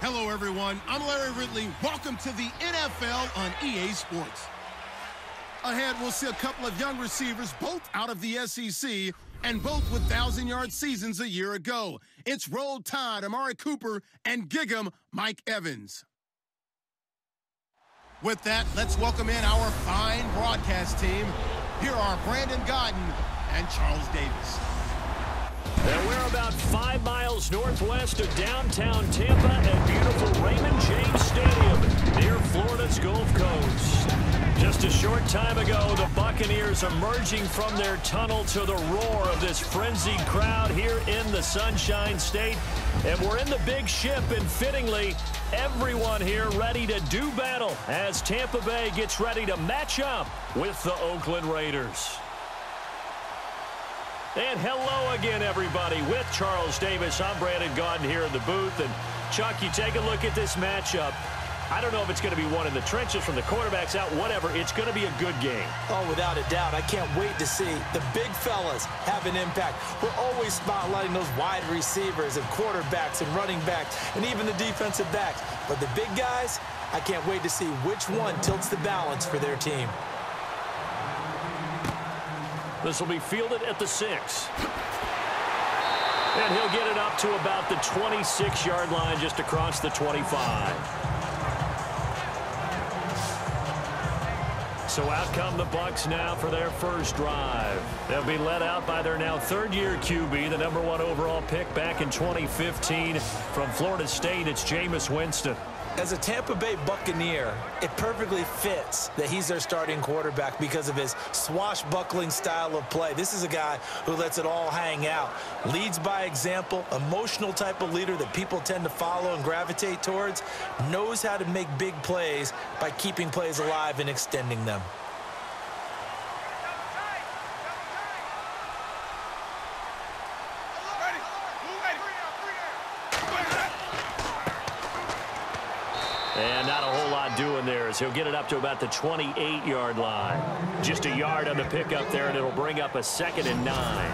Hello, everyone. I'm Larry Ridley. Welcome to the NFL on EA Sports. Ahead, we'll see a couple of young receivers, both out of the SEC, and both with 1,000-yard seasons a year ago. It's Roll Tide, Amari Cooper, and Gig 'em, Mike Evans. With that, let's welcome in our fine broadcast team. Here are Brandon Godden and Charles Davis. And we're about 5 miles northwest of downtown Tampa at beautiful Raymond James Stadium near Florida's Gulf Coast. Just a short time ago, the Buccaneers emerging from their tunnel to the roar of this frenzied crowd here in the Sunshine State. And we're in the big ship, and fittingly, everyone here ready to do battle as Tampa Bay gets ready to match up with the Oakland Raiders. And hello again, everybody. With Charles Davis, I'm Brandon Godden here in the booth. And, Chuck, you take a look at this matchup. I don't know if it's going to be one in the trenches from the quarterbacks out, whatever. It's going to be a good game. Oh, without a doubt. I can't wait to see the big fellas have an impact. We're always spotlighting those wide receivers and quarterbacks and running backs and even the defensive backs. But the big guys, I can't wait to see which one tilts the balance for their team. This will be fielded at the 6. And he'll get it up to about the 26-yard line, just across the 25. So out come the Bucs now for their first drive. They'll be led out by their now third-year QB, the #1 overall pick back in 2015 from Florida State. It's Jameis Winston. As a Tampa Bay Buccaneer, it perfectly fits that he's their starting quarterback because of his swashbuckling style of play. This is a guy who lets it all hang out, leads by example, emotional type of leader that people tend to follow and gravitate towards, knows how to make big plays by keeping plays alive and extending them. And not a whole lot doing there as he'll get it up to about the 28-yard line. Just a yard on the pickup there, and it'll bring up a 2nd and 9.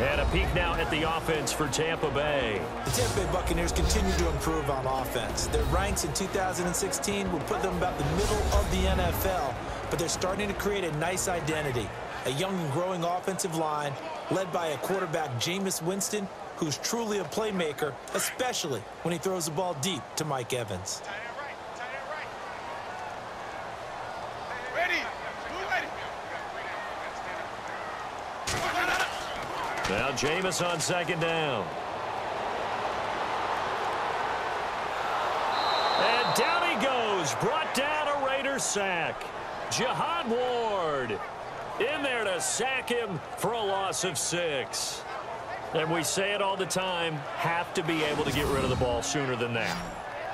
And a peek now at the offense for Tampa Bay. The Tampa Bay Buccaneers continue to improve on offense. Their ranks in 2016 will put them about the middle of the NFL, but they're starting to create a nice identity. A young and growing offensive line led by a quarterback, Jameis Winston, who's truly a playmaker, especially when he throws the ball deep to Mike Evans. Now Jameis on 2nd down. And down he goes. Brought down a Raiders sack. Jihad Ward in there to sack him for a loss of 6. And we say it all the time, have to be able to get rid of the ball sooner than that.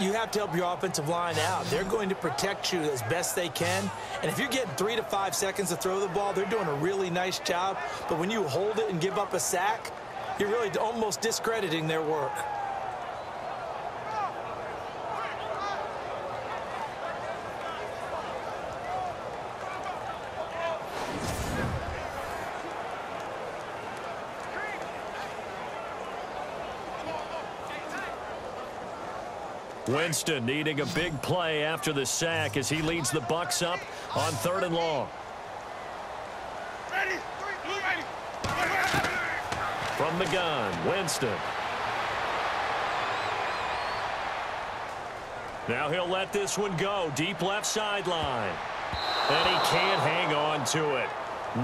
You have to help your offensive line out. They're going to protect you as best they can. And if you're getting 3 to 5 seconds to throw the ball, they're doing a really nice job. But when you hold it and give up a sack, you're really almost discrediting their work. Winston needing a big play after the sack as he leads the Bucs up on 3rd and long. From the gun, Winston. Now he'll let this one go. Deep left sideline. And he can't hang on to it.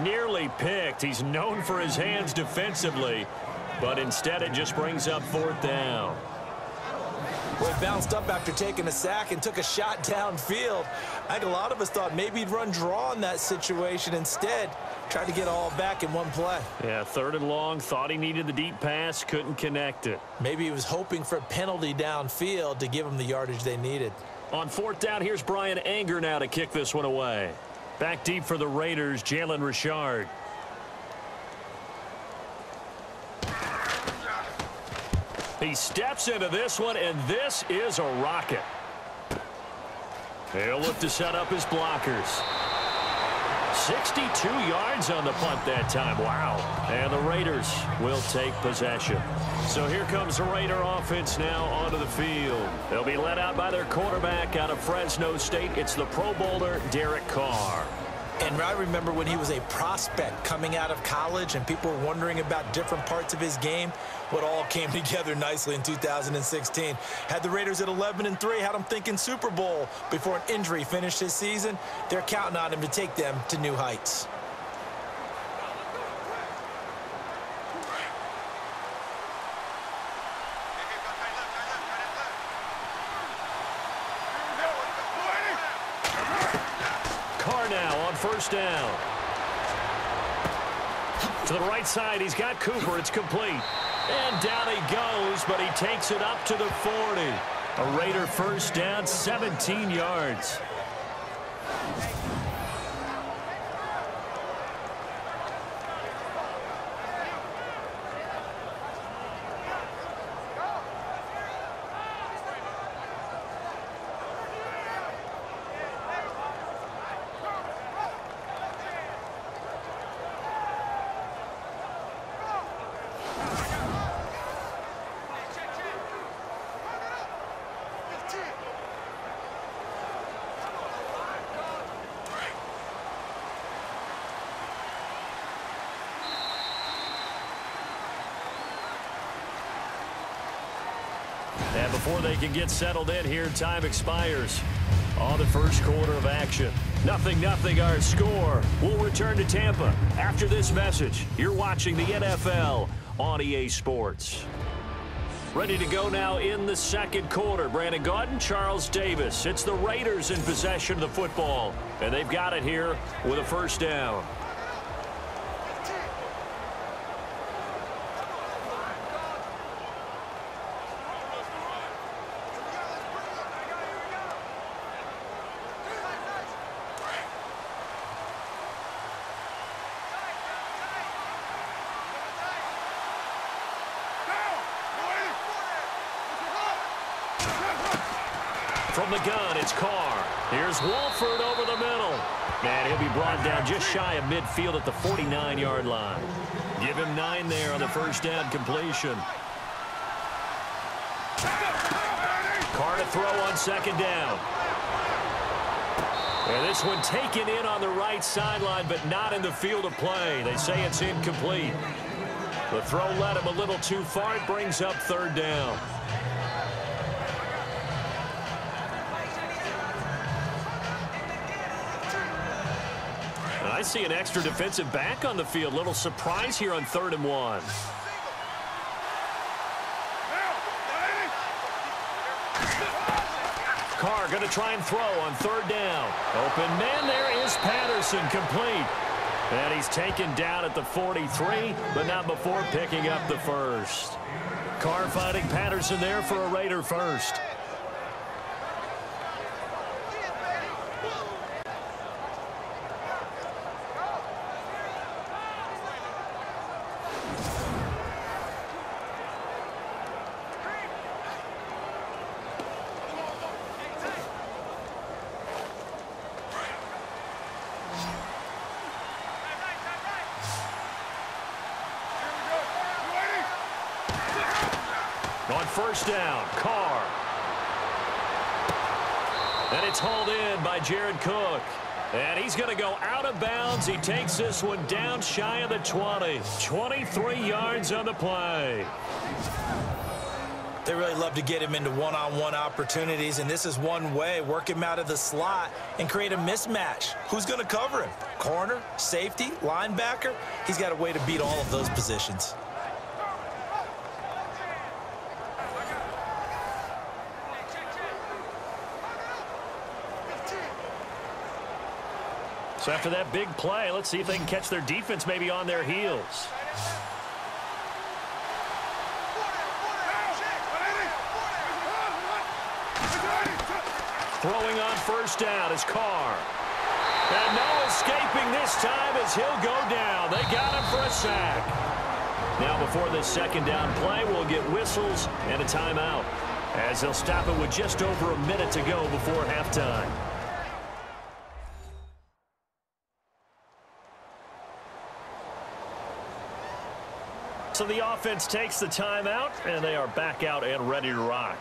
Nearly picked. He's known for his hands defensively, but instead it just brings up 4th down. Well, he bounced up after taking a sack and took a shot downfield. I think a lot of us thought maybe he'd run draw in that situation. Instead, tried to get all back in one play. Yeah, 3rd and long. Thought he needed the deep pass. Couldn't connect it. Maybe he was hoping for a penalty downfield to give him the yardage they needed. On 4th down, here's Brian Anger now to kick this one away. Back deep for the Raiders, Jalen Richard. He steps into this one, and this is a rocket. He'll look to set up his blockers. 62 yards on the punt that time. Wow. And the Raiders will take possession. So here comes the Raider offense now onto the field. They'll be led out by their quarterback out of Fresno State. It's the Pro Bowler, Derek Carr. And I remember when he was a prospect coming out of college and people were wondering about different parts of his game. What all came together nicely in 2016. Had the Raiders at 11-3, had them thinking Super Bowl before an injury finished his season. They're counting on him to take them to new heights. First down. To the right side, he's got Cooper. It's complete. And down he goes, but he takes it up to the 40. A Raider first down, 17 yards. And before they can get settled in here, time expires on the first quarter of action. 0-0 our score. We'll return to Tampa after this message. You're watching the NFL on EA Sports. Ready to go now in the second quarter. Brandon Gaudin, Charles Davis. It's the Raiders in possession of the football. And they've got it here with a first down. From the gun, it's Carr. Here's Wolford over the middle. And he'll be brought down just shy of midfield at the 49-yard line. Give him 9 there on the first down completion. Carr to throw on second down. And this one taken in on the right sideline, but not in the field of play. They say it's incomplete. The throw led him a little too far. It brings up third down. I see an extra defensive back on the field. Little surprise here on 3rd and 1. Carr going to try and throw on 3rd down. Open man, there is Patterson, complete. And he's taken down at the 43, but not before picking up the first. Carr finding Patterson there for a Raider first. On first down, Carr. And it's hauled in by Jared Cook. And he's going to go out of bounds. He takes this one down shy of the 20. 23 yards on the play. They really love to get him into one-on-one opportunities, and this is one way. Work him out of the slot and create a mismatch. Who's going to cover him? Corner, safety, linebacker? He's got a way to beat all of those positions. So after that big play, let's see if they can catch their defense maybe on their heels. Throwing on first down is Carr. And no escaping this time as he'll go down. They got him for a sack. Now before this second down play, we'll get whistles and a timeout, as they'll stop it with just over a minute to go before halftime. So the offense takes the timeout, and they are back out and ready to rock.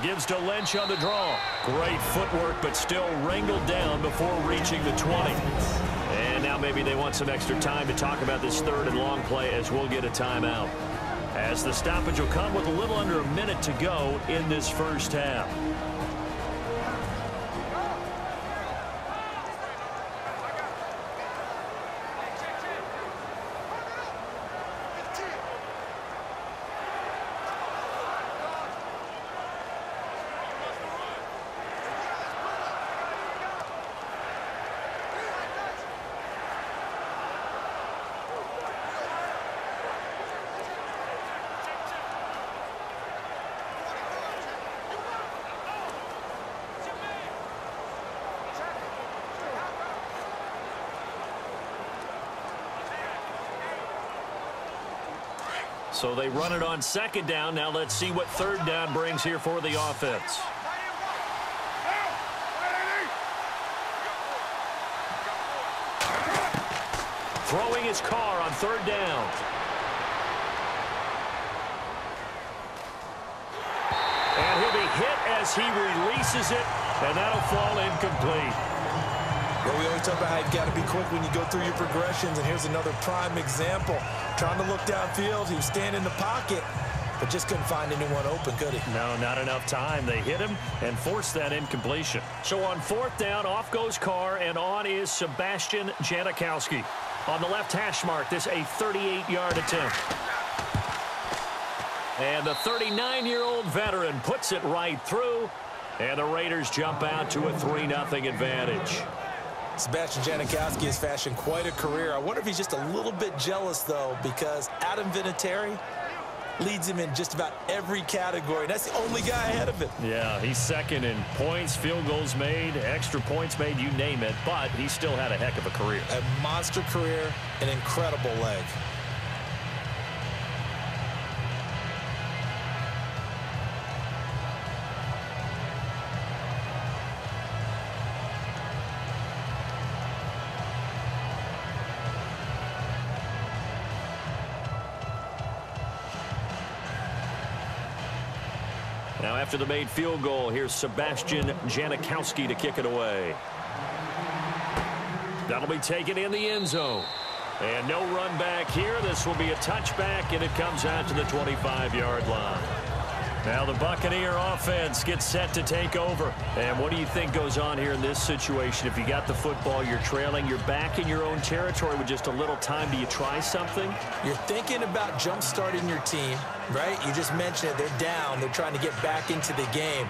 Gives to Lynch on the draw. Great footwork, but still wrangled down before reaching the 20. And now maybe they want some extra time to talk about this third and long play as we'll get a timeout. As the stoppage will come with a little under a minute to go in this first half. So they run it on second down. Now let's see what third down brings here for the offense. Throwing his car on third down. And he'll be hit as he releases it, and that'll fall incomplete. Well, we always talk about how you've got to be quick when you go through your progressions, and here's another prime example. Trying to look downfield, he was standing in the pocket, but just couldn't find anyone open, could he? No, not enough time. They hit him and forced that incompletion. So on fourth down, off goes Carr, and on is Sebastian Janikowski. On the left hash mark, this a 38-yard attempt. And the 39-year-old veteran puts it right through, and the Raiders jump out to a 3-0 advantage. Sebastian Janikowski has fashioned quite a career. I wonder if he's just a little bit jealous, though, because Adam Vinatieri leads him in just about every category. That's the only guy ahead of him. Yeah, he's second in points, field goals made, extra points made, you name it, but he still had a heck of a career. A monster career, an incredible leg. Now after the made field goal, here's Sebastian Janikowski to kick it away. That'll be taken in the end zone. And no run back here. This will be a touchback, and it comes out to the 25-yard line. Now the Buccaneer offense gets set to take over. And what do you think goes on here in this situation? If you got the football, you're trailing, you're back in your own territory with just a little time. Do you try something? You're thinking about jump-starting your team, right? You just mentioned it. They're down. They're trying to get back into the game.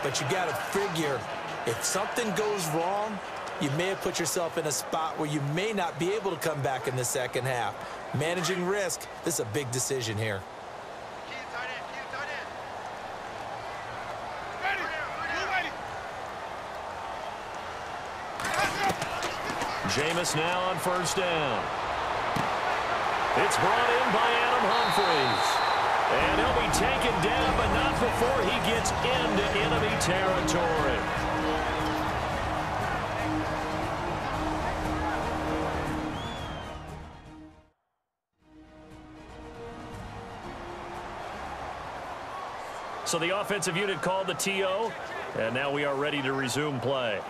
But you got to figure, if something goes wrong, you may have put yourself in a spot where you may not be able to come back in the second half. Managing risk, this is a big decision here. Jameis now on first down. It's brought in by Adam Humphries. And he'll be taken down, but not before he gets into enemy territory. So the offensive unit called the TO, and now we are ready to resume play.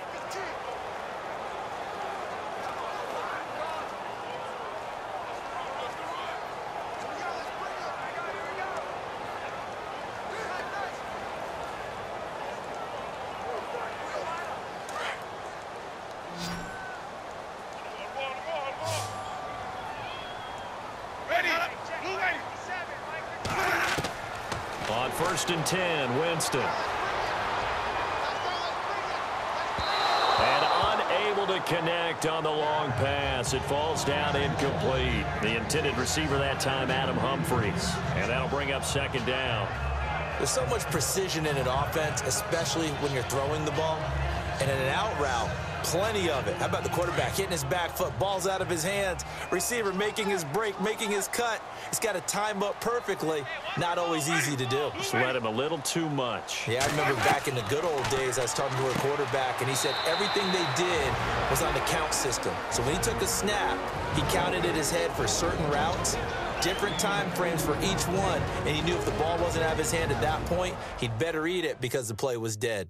On first and 10, Winston. And unable Unable to connect on the long pass. It falls down incomplete. The intended receiver that time, Adam Humphries. And that'll bring up second down. There's so much precision in an offense, especially when you're throwing the ball. And in an out route, plenty of it. How about the quarterback hitting his back foot, ball's out of his hands, receiver making his break, making his cut. He's got to time up perfectly. Not always easy to do. Just let him a little too much. Yeah, I remember back in the good old days, I was talking to a quarterback, and he said everything they did was on the count system. So when he took a snap, he counted in his head for certain routes, different time frames for each one, and he knew if the ball wasn't out of his hand at that point, he'd better eat it because the play was dead.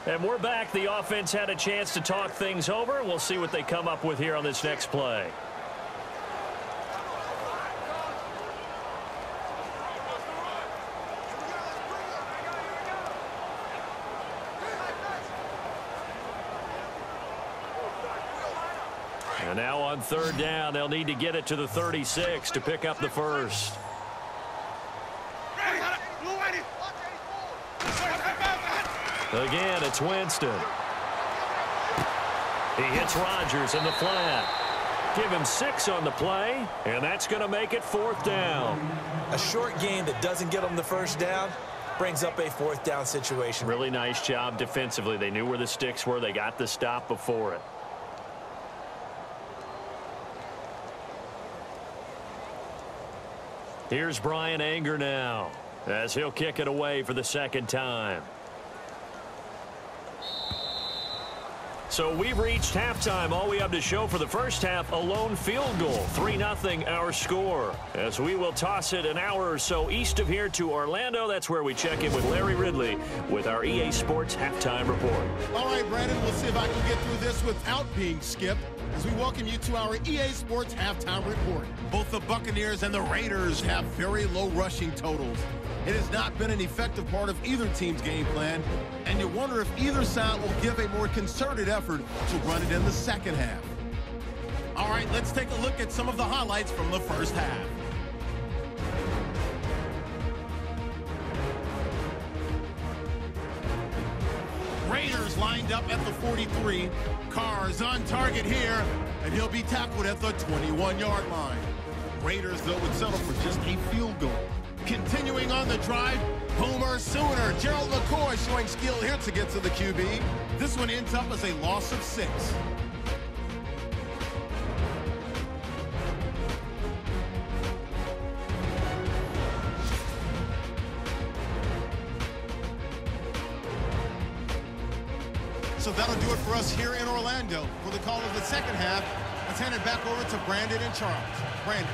And we're back. The offense had a chance to talk things over. We'll see what they come up with here on this next play. And now on third down, they'll need to get it to the 36 to pick up the first. Again, it's Winston. He hits Rodgers in the flat. Give him 6 on the play, and that's going to make it fourth down. A short game that doesn't get them the first down brings up a fourth down situation. Really nice job defensively. They knew where the sticks were. They got the stop before it. Here's Brian Anger now, as he'll kick it away for the second time. So we've reached halftime. All we have to show for the first half, a lone field goal. 3-0 our score. As we will toss it an hour or so east of here to Orlando. That's where we check in with Larry Ridley with our EA Sports Halftime Report. All right, Brandon, we'll see if I can get through this without being skipped as we welcome you to our EA Sports Halftime Report. Both the Buccaneers and the Raiders have very low rushing totals. It has not been an effective part of either team's game plan, and you wonder if either side will give a more concerted effort to run it in the second half. All right, let's take a look at some of the highlights from the first half. Raiders lined up at the 43. Carr's on target here, and he'll be tackled at the 21-yard line. Raiders, though, would settle for just a field goal. Continuing on the drive, Boomer Sooner. Gerald McCoy showing skill here to get to the QB. This one ends up as a loss of 6. So that'll do it for us here in Orlando. For the call of the second half, let's hand it back over to Brandon and Charles. Brandon.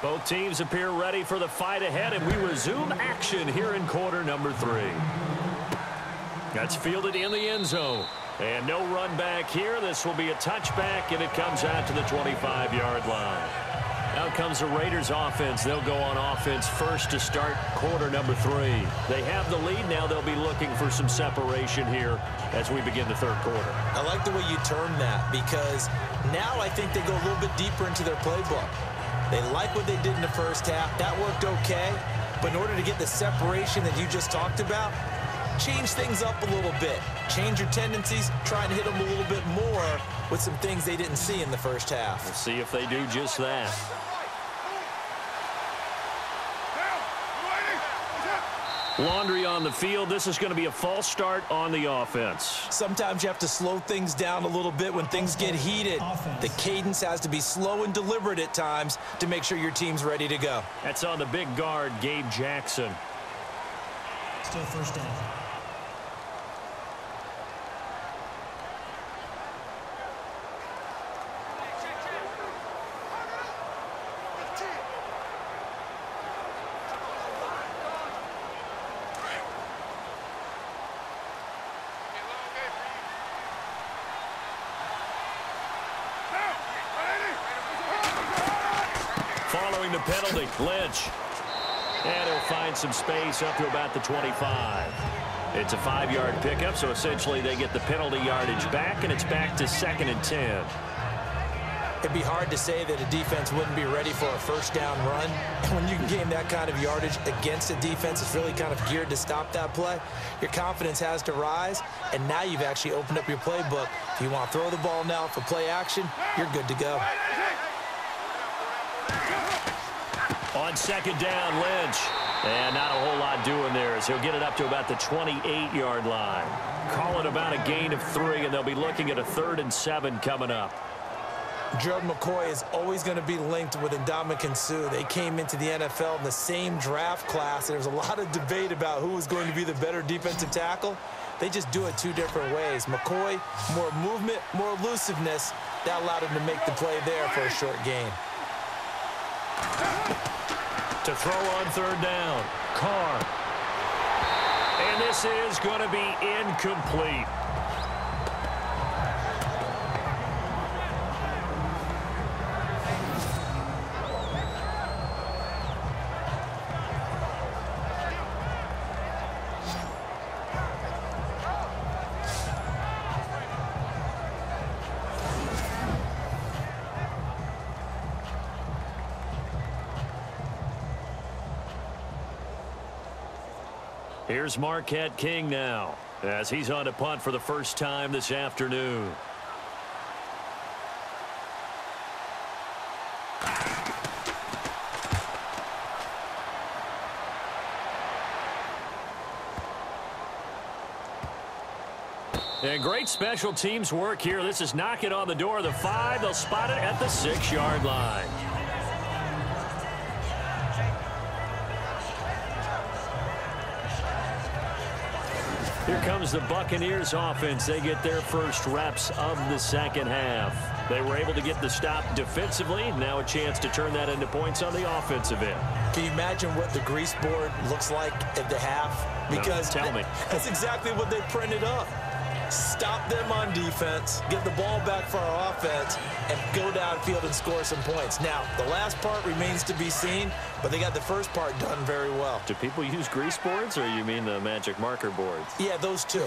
Both teams appear ready for the fight ahead, and we resume action here in quarter number 3. That's fielded in the end zone. And no run back here. This will be a touchback, and it comes out to the 25-yard line. Out comes the Raiders offense. They'll go on offense first to start quarter number 3. They have the lead. Now they'll be looking for some separation here as we begin the third quarter. I like the way you term that, because now I think they go a little bit deeper into their playbook. They like what they did in the first half. That worked okay. But in order to get the separation that you just talked about, change things up a little bit. Change your tendencies. Try and hit them a little bit more with some things they didn't see in the first half. We'll see if they do just that. Laundry on the field. This is going to be a false start on the offense. Sometimes you have to slow things down a little bit when things get heated. The cadence has to be slow and deliberate at times to make sure your team's ready to go. That's on the big guard, Gabe Jackson. Still first down. Following the penalty, Lynch. And he'll find some space up to about the 25. It's a 5-yard pickup, so essentially they get the penalty yardage back, and it's back to 2nd and 10. It'd be hard to say that a defense wouldn't be ready for a first down run. And when you can gain that kind of yardage against a defense that's really kind of geared to stop that play, your confidence has to rise, and now you've actually opened up your playbook. If you want to throw the ball now for play action, you're good to go. On 2nd down, Lynch. And not a whole lot doing there as he'll get it up to about the 28-yard line. Call it about a gain of 3, and they'll be looking at a 3rd and 7 coming up. Gerald McCoy is always going to be linked with Ndamukong Suh. They came into the NFL in the same draft class, and there's a lot of debate about who was going to be the better defensive tackle. They just do it 2 different ways. McCoy, more movement, more elusiveness. That allowed him to make the play there for a short gain. To throw on 3rd down, Carr. And this is going to be incomplete. Here's Marquette King now, as he's on to punt for the first time this afternoon. And great special teams work here. This is knocking on the door of the 5. They'll spot it at the 6-yard line. Here comes the Buccaneers offense. They get their first reps of the second half. They were able to get the stop defensively. Now a chance to turn that into points on the offensive end. Can you imagine what the grease board looks like at the half? Because no, tell me. That's exactly what they printed up. Stop them on defense, get the ball back for our offense, and go downfield and score some points. Now, the last part remains to be seen, but they got the first part done very well. Do people use grease boards, or you mean the magic marker boards? Yeah, those two.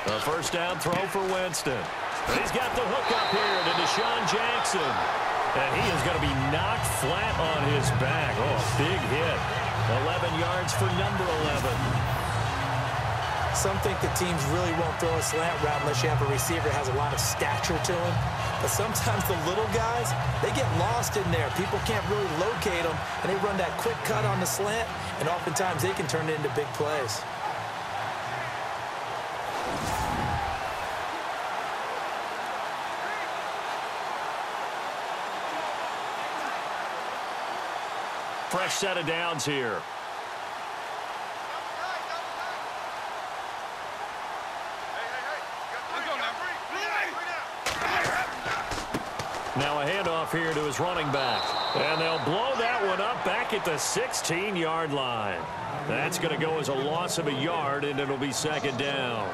A first down throw for Winston. He's got the hook up here to Deshaun Jackson. And he is going to be knocked flat on his back. Oh, big hit. 11 yards for number 11. Some think the teams really won't throw a slant route unless you have a receiver that has a lot of stature to him. But sometimes the little guys, they get lost in there. People can't really locate them, and they run that quick cut on the slant, and oftentimes they can turn it into big plays. Fresh set of downs here. Now a handoff here to his running back. And they'll blow that one up back at the 16-yard line. That's going to go as a loss of a yard, and it'll be second down.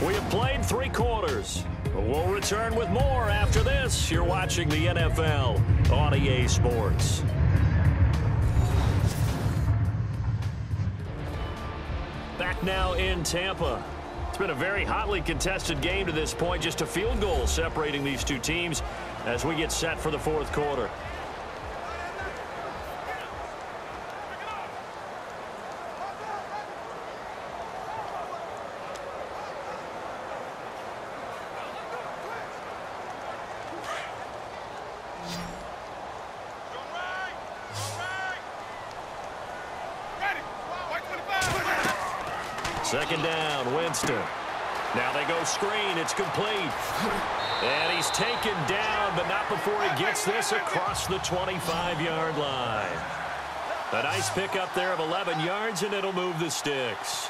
We have played 3 quarters. We'll return with more after this. You're watching the NFL on EA Sports. Back now in Tampa. It's been a very hotly contested game to this point. Just a field goal separating these two teams as we get set for the 4th quarter. Second down, Winston. Now they go screen. It's complete. And he's taken down, but not before he gets this across the 25-yard line. A nice pickup there of 11 yards, and it'll move the sticks.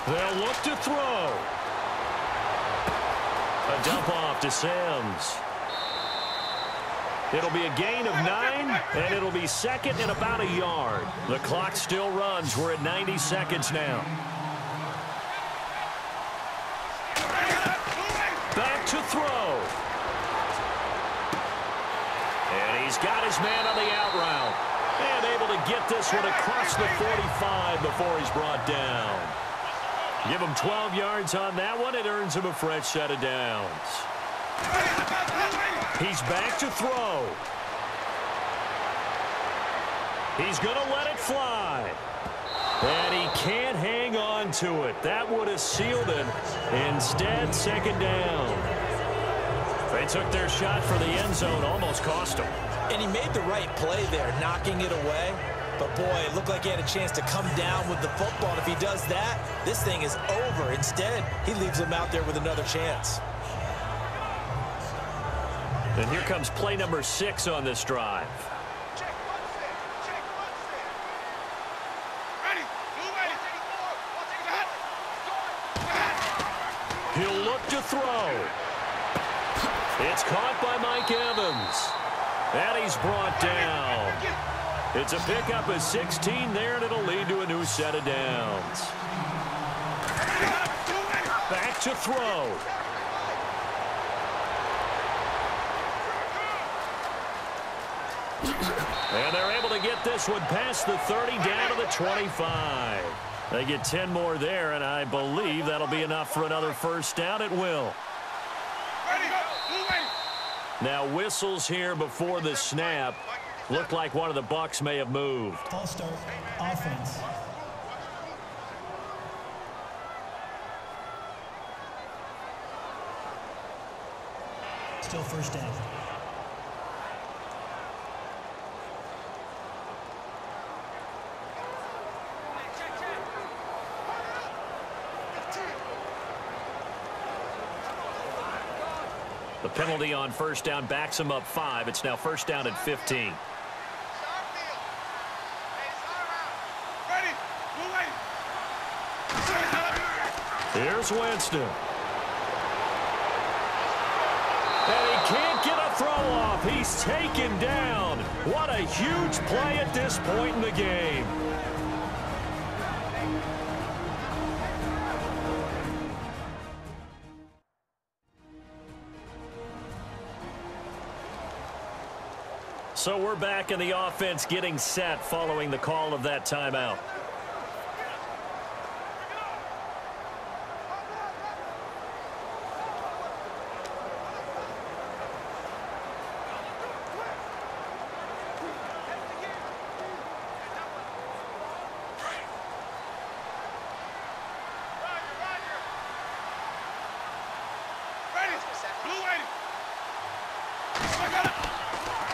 They'll look to throw. A dump off to Sims. It'll be a gain of 9, and it'll be second and about a yard. The clock still runs. We're at 90 seconds now. Back to throw. And he's got his man on the out route. And able to get this one across the 45 before he's brought down. Give him 12 yards on that one. It earns him a fresh set of downs. He's back to throw. He's going to let it fly. And he can't hang on to it. That would have sealed it. Instead, second down. They took their shot for the end zone. Almost cost him. And he made the right play there, knocking it away. But, boy, it looked like he had a chance to come down with the football. And if he does that, this thing is over. Instead, he leaves him out there with another chance. And here comes play number 6 on this drive. He'll look to throw. It's caught by Mike Evans. And he's brought down. It's a pickup of 16 there, and it'll lead to a new set of downs. Back to throw. And they're able to get this one past the 30 down to the 25. They get 10 more there, and I believe that'll be enough for another first down. It will. Now whistles here before the snap. Looked like one of the Bucs may have moved. False start, offense. Still first down. The penalty on first down backs him up 5. It's now first down at 15. Here's Winston. And he can't get a throw off. He's taken down. What a huge play at this point in the game. So we're back in the offense getting set following the call of that timeout.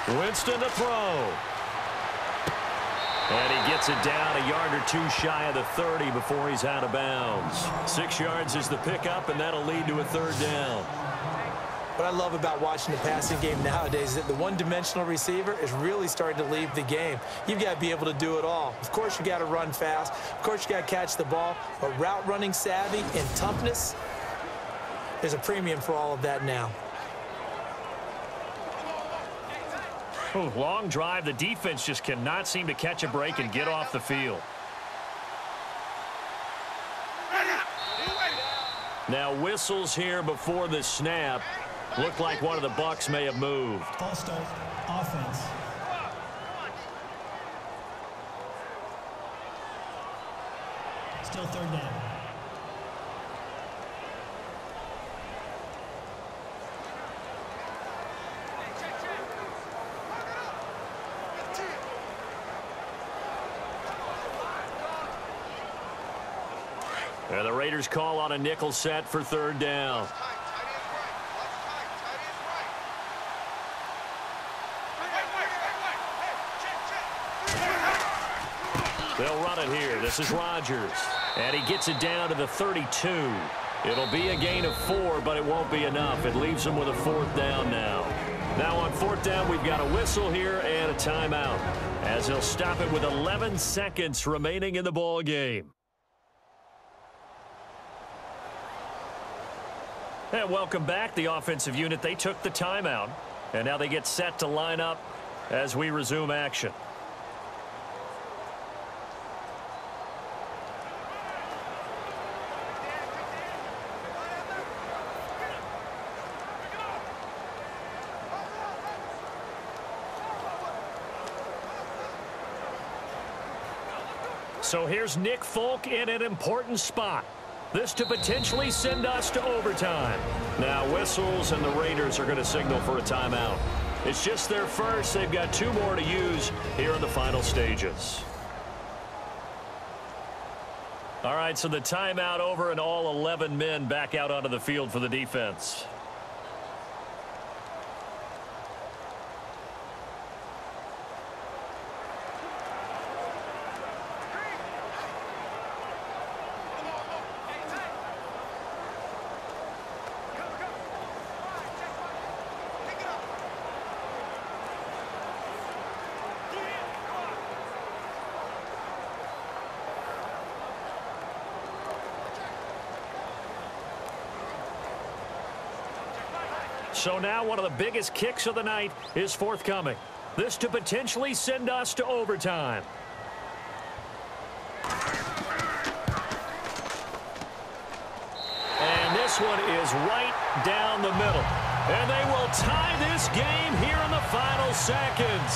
Winston to throw. And he gets it down a yard or two shy of the 30 before he's out of bounds. 6 yards is the pickup, and that'll lead to a third down. What I love about watching the passing game nowadays is that the one-dimensional receiver is really starting to leave the game. You've got to be able to do it all. Of course, you got to run fast. Of course, you got to catch the ball. But route running savvy and toughness, there's a premium for all of that now. Ooh, long drive. The defense just cannot seem to catch a break and get off the field. Now whistles here before the snap. Looked like one of the Bucs may have moved. False start, offense. Still third down. And the Raiders call on a nickel set for third down. They'll run it here. This is Rodgers. And he gets it down to the 32. It'll be a gain of 4, but it won't be enough. It leaves them with a 4th down now. Now on 4th down, we've got a whistle here and a timeout, as he'll stop it with 11 seconds remaining in the ball game. And welcome back. The offensive unit, they took the timeout, and now they get set to line up as we resume action. So here's Nick Folk in an important spot. This to potentially send us to overtime. Now whistles, and the Raiders are going to signal for a timeout. It's just their first. They've got 2 more to use here in the final stages. All right, so the timeout over, and all 11 men back out onto the field for the defense. So now one of the biggest kicks of the night is forthcoming. This to potentially send us to overtime. And this one is right down the middle. And they will tie this game here in the final seconds.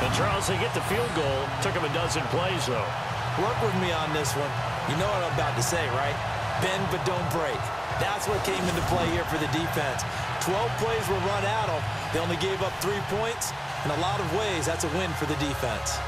And Charles, they get the field goal. Took him a dozen plays, though. Work with me on this one. You know what I'm about to say, right? Bend but don't break. That's what came into play here for the defense. 12 plays were run out of. They only gave up 3 points. In a lot of ways, that's a win for the defense.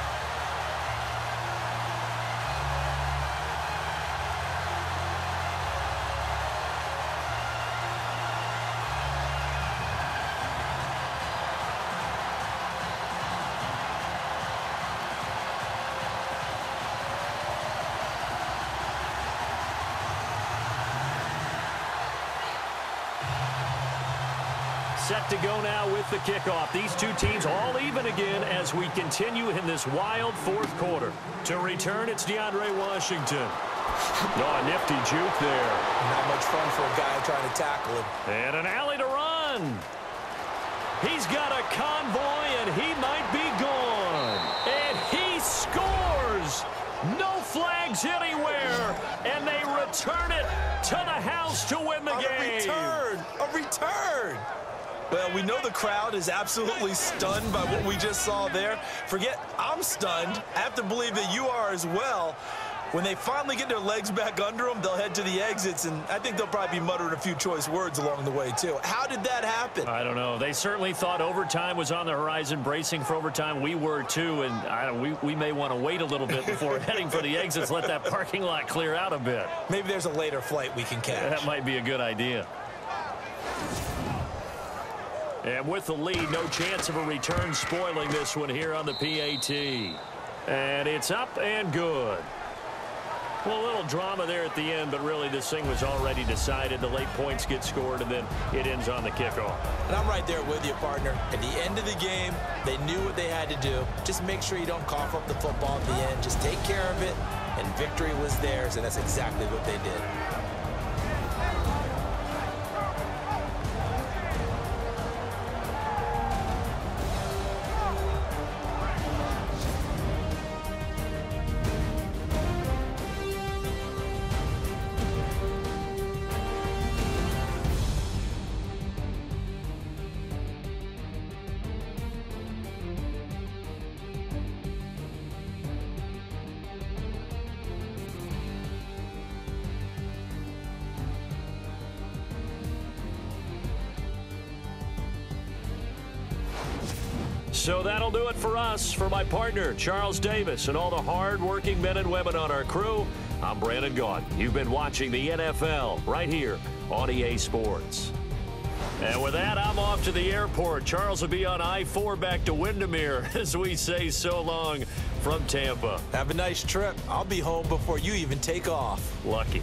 Set to go now with the kickoff. These two teams all even again as we continue in this wild 4th quarter. To return, it's DeAndre Washington. Oh, a nifty juke there. Not much fun for a guy trying to tackle him. And an alley to run. He's got a convoy, and he might be gone. And he scores. No flags anywhere. And they return it to the house to win the game. A return. Well, we know the crowd is absolutely stunned by what we just saw there. Forget I'm stunned. I have to believe that you are as well. When they finally get their legs back under them, they'll head to the exits, and I think they'll probably be muttering a few choice words along the way, too. How did that happen? I don't know. They certainly thought overtime was on the horizon, bracing for overtime. We were, too, and we may want to wait a little bit before heading for the exits, let that parking lot clear out a bit. Maybe there's a later flight we can catch. That might be a good idea. And with the lead, no chance of a return spoiling this one here on the PAT. And it's up and good. Well, a little drama there at the end, but really this thing was already decided. The late points get scored, and then it ends on the kickoff. And I'm right there with you, partner. At the end of the game, they knew what they had to do. Just make sure you don't cough up the football at the end. Just take care of it, and victory was theirs, and that's exactly what they did. So that'll do it for us. For my partner, Charles Davis, and all the hard-working men and women on our crew, I'm Brandon Gaudin. You've been watching the NFL right here on EA Sports. And with that, I'm off to the airport. Charles will be on I-4 back to Windermere as we say so long from Tampa. Have a nice trip. I'll be home before you even take off. Lucky.